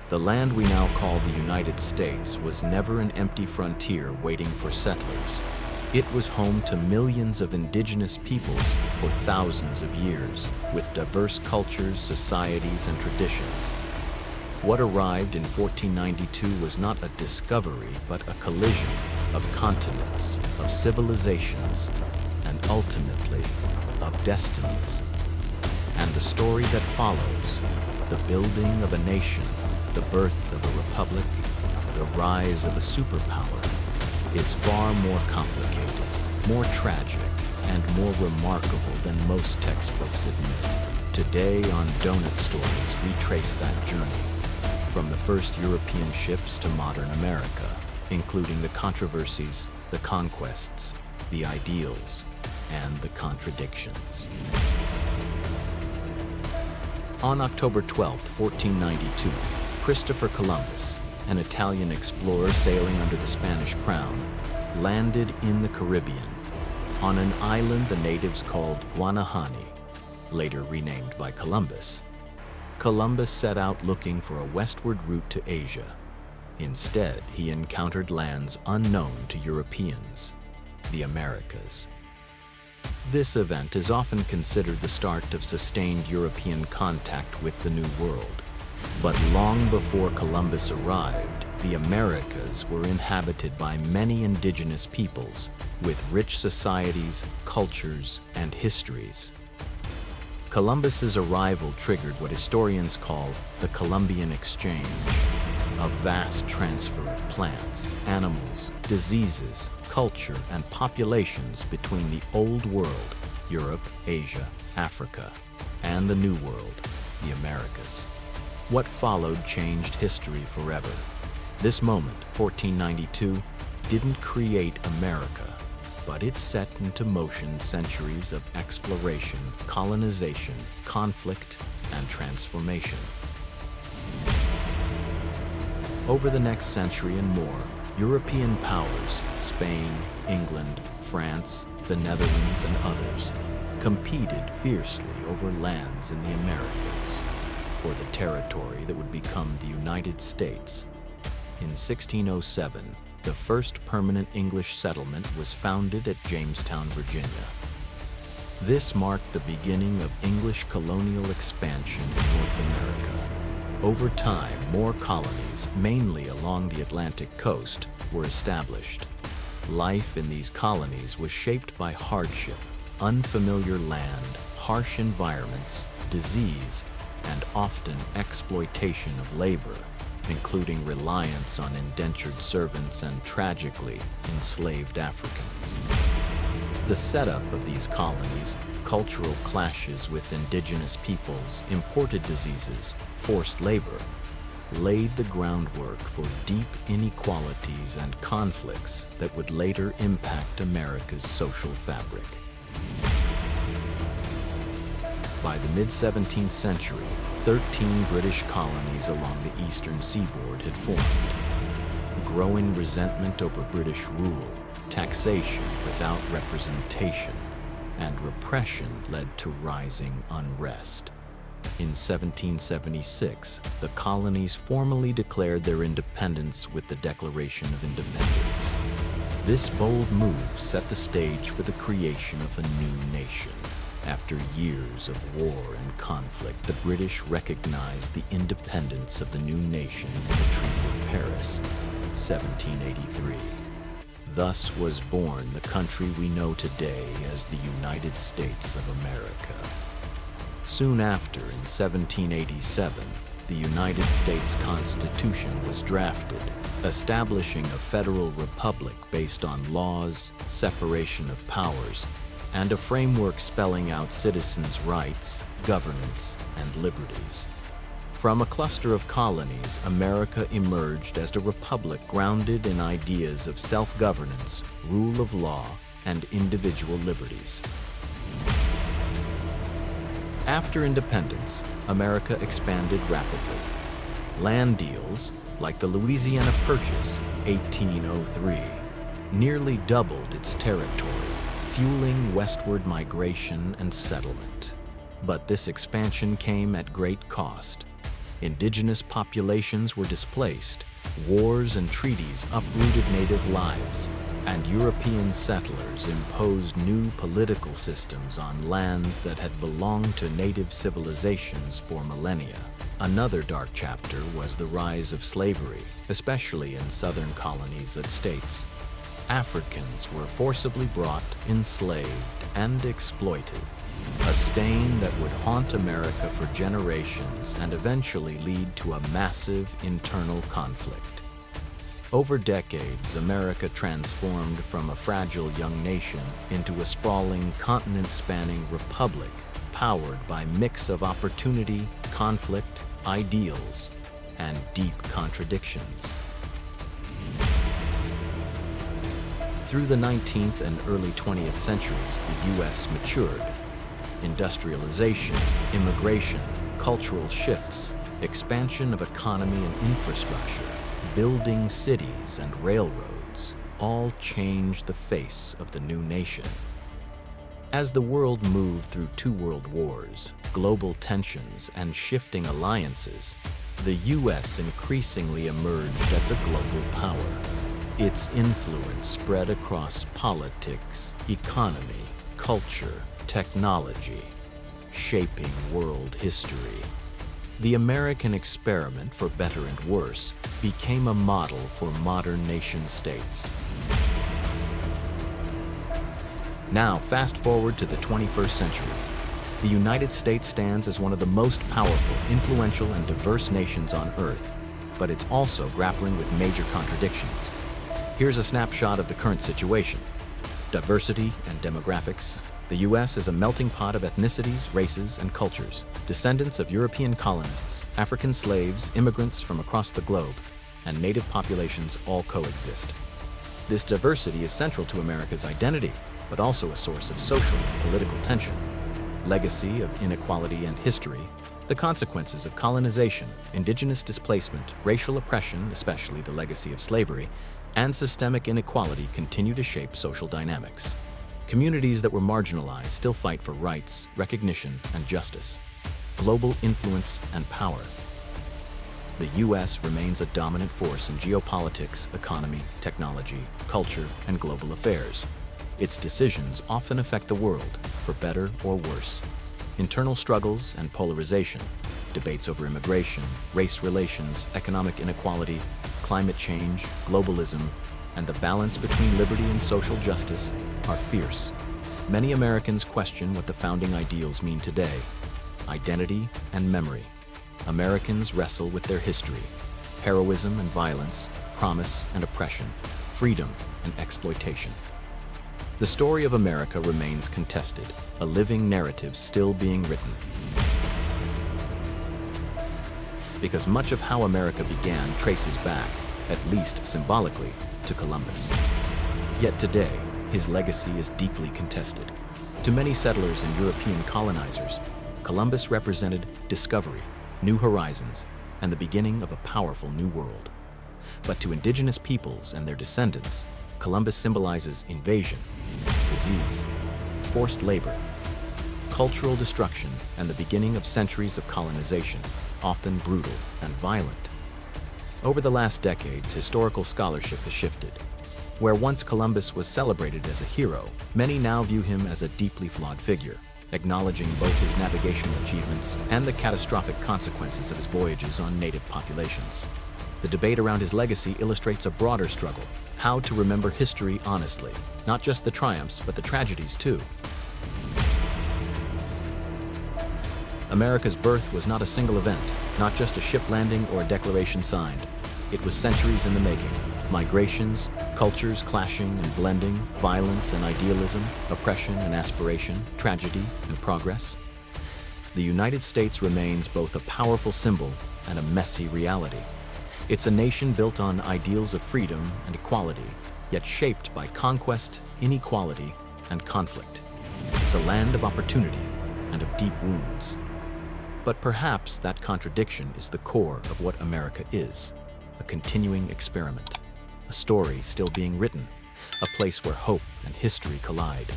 The land we now call the United States was never an empty frontier waiting for settlers. It was home to millions of indigenous peoples for thousands of years, with diverse cultures, societies, and traditions. What arrived in 1492 was not a discovery, but a collision of continents, of civilizations, and ultimately, of destinies. And the story that follows, the building of a nation, the birth of a republic, the rise of a superpower, is far more complicated, more tragic, and more remarkable than most textbooks admit. Today on Donut Stories, we trace that journey, from the first European ships to modern America, including the controversies, the conquests, the ideals, and the contradictions. On October 12, 1492, Christopher Columbus, an Italian explorer sailing under the Spanish crown, landed in the Caribbean, on an island the natives called Guanahani, later renamed by Columbus. Columbus set out looking for a westward route to Asia. Instead, he encountered lands unknown to Europeans, the Americas. This event is often considered the start of sustained European contact with the New World. But long before Columbus arrived, the Americas were inhabited by many indigenous peoples with rich societies, cultures, and histories. Columbus's arrival triggered what historians call the Columbian Exchange, a vast transfer of plants, animals, diseases, culture, and populations between the Old World, Europe, Asia, Africa, and the New World, the Americas. What followed changed history forever. This moment, 1492, didn't create America, but it set into motion centuries of exploration, colonization, conflict, and transformation. Over the next century and more, European powers, Spain, England, France, the Netherlands, and others, competed fiercely over lands in the Americas for the territory that would become the United States. In 1607, the first permanent English settlement was founded at Jamestown, Virginia. This marked the beginning of English colonial expansion in North America. Over time, more colonies, mainly along the Atlantic coast, were established. Life in these colonies was shaped by hardship, unfamiliar land, harsh environments, disease, and often exploitation of labor, including reliance on indentured servants and, tragically, enslaved Africans. The setup of these colonies, cultural clashes with indigenous peoples, imported diseases, forced labor, laid the groundwork for deep inequalities and conflicts that would later impact America's social fabric. By the mid-17th century, 13 British colonies along the eastern seaboard had formed. Growing resentment over British rule, taxation without representation, and repression led to rising unrest. In 1776, the colonies formally declared their independence with the Declaration of Independence. This bold move set the stage for the creation of a new nation. After years of war and conflict, the British recognized the independence of the new nation in the Treaty of Paris, 1783. Thus was born the country we know today as the United States of America. Soon after, in 1787, the United States Constitution was drafted, establishing a federal republic based on laws, separation of powers, and a framework spelling out citizens' rights, governance, and liberties. From a cluster of colonies, America emerged as a republic grounded in ideas of self-governance, rule of law, and individual liberties. After independence, America expanded rapidly. Land deals, like the Louisiana Purchase, 1803, nearly doubled its territory, fueling westward migration and settlement. But this expansion came at great cost. Indigenous populations were displaced, wars and treaties uprooted native lives, and European settlers imposed new political systems on lands that had belonged to native civilizations for millennia. Another dark chapter was the rise of slavery, especially in southern colonies of states. Africans were forcibly brought, enslaved, and exploited, a stain that would haunt America for generations and eventually lead to a massive internal conflict. Over decades, America transformed from a fragile young nation into a sprawling, continent-spanning republic powered by a mix of opportunity, conflict, ideals, and deep contradictions. Through the 19th and early 20th centuries, the U.S. matured. Industrialization, immigration, cultural shifts, expansion of economy and infrastructure, building cities and railroads, all changed the face of the new nation. As the world moved through 2 world wars, global tensions, and shifting alliances, the U.S. increasingly emerged as a global power. Its influence spread across politics, economy, culture, technology, shaping world history. The American experiment, for better and worse, became a model for modern nation-states. Now, fast forward to the 21st century. The United States stands as one of the most powerful, influential, and diverse nations on Earth, but it's also grappling with major contradictions. Here's a snapshot of the current situation. Diversity and demographics. The U.S. is a melting pot of ethnicities, races, and cultures, descendants of European colonists, African slaves, immigrants from across the globe, and native populations all coexist. This diversity is central to America's identity, but also a source of social and political tension. Legacy of inequality and history, the consequences of colonization, indigenous displacement, racial oppression, especially the legacy of slavery, and systemic inequality continue to shape social dynamics. Communities that were marginalized still fight for rights, recognition, and justice. Global influence and power. The U.S. remains a dominant force in geopolitics, economy, technology, culture, and global affairs. Its decisions often affect the world, for better or worse. Internal struggles and polarization, debates over immigration, race relations, economic inequality, climate change, globalism, and the balance between liberty and social justice are fierce. Many Americans question what the founding ideals mean today. Identity and memory. Americans wrestle with their history, heroism and violence, promise and oppression, freedom and exploitation. The story of America remains contested, a living narrative still being written. Because much of how America began traces back, at least symbolically, to Columbus. Yet today, his legacy is deeply contested. To many settlers and European colonizers, Columbus represented discovery, new horizons, and the beginning of a powerful new world. But to indigenous peoples and their descendants, Columbus symbolizes invasion, disease, forced labor, cultural destruction, and the beginning of centuries of colonization, often brutal and violent. Over the last decades, historical scholarship has shifted. Where once Columbus was celebrated as a hero, many now view him as a deeply flawed figure, acknowledging both his navigational achievements and the catastrophic consequences of his voyages on native populations. The debate around his legacy illustrates a broader struggle: how to remember history honestly, not just the triumphs, but the tragedies too. America's birth was not a single event, not just a ship landing or a declaration signed. It was centuries in the making. Migrations, cultures clashing and blending, violence and idealism, oppression and aspiration, tragedy and progress. The United States remains both a powerful symbol and a messy reality. It's a nation built on ideals of freedom and equality, yet shaped by conquest, inequality, and conflict. It's a land of opportunity and of deep wounds. But perhaps that contradiction is the core of what America is: a continuing experiment, a story still being written, a place where hope and history collide.